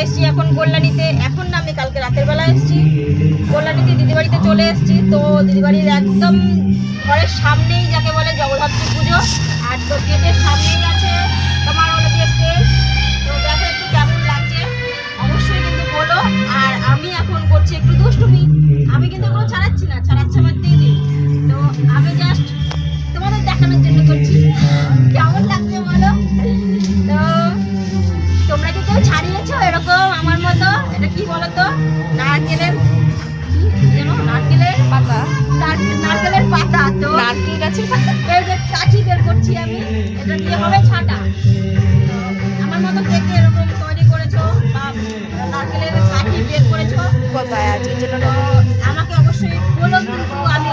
এসেছি এখন কল্যাণীতে। এখন না, আমি কালকে রাতের বেলা এসেছি কল্যাণীতে, দিদিবাড়িতে চলে এসেছি। তো দিদিবাড়ির একদম ঘরের সামনেই যাকে বলে জগদ্ধাত্রী পুজো, আর তো গেটের সামনেই আছে তোমার হলো গিয়ে স্টেজ। তো দেখো একটু কেমন লাগছে অবশ্যই কিন্তু বলো। আর আমি এখন করছি একটু দুষ্টুমি, আমি কিন্তু কোনো ছাড়াচ্ছি না, ছাড়াচ্ছে আমার দিদি। তো আমি জাস্ট তোমাদের দেখানোর জন্য করছি কেমন লাগছে বলো। তো তোমরা কি কেউ ছাড়িয়েছো এরকম আমার মতো? এটা কি বলো তো, নারকেলের নারকেলের পাতা, নারকেলের পাতা। তো নারকেল গাছের পাতা, এই যে কাঠি বের করছি আমি, এটা দিয়ে হবে ছাটা। তো আমার মতো দেখে এরকম তৈরি করেছো বা নারকেলের কাঠি বের করেছো কোথায় আছে, যেটা আমাকে অবশ্যই বলো, কিন্তু আমি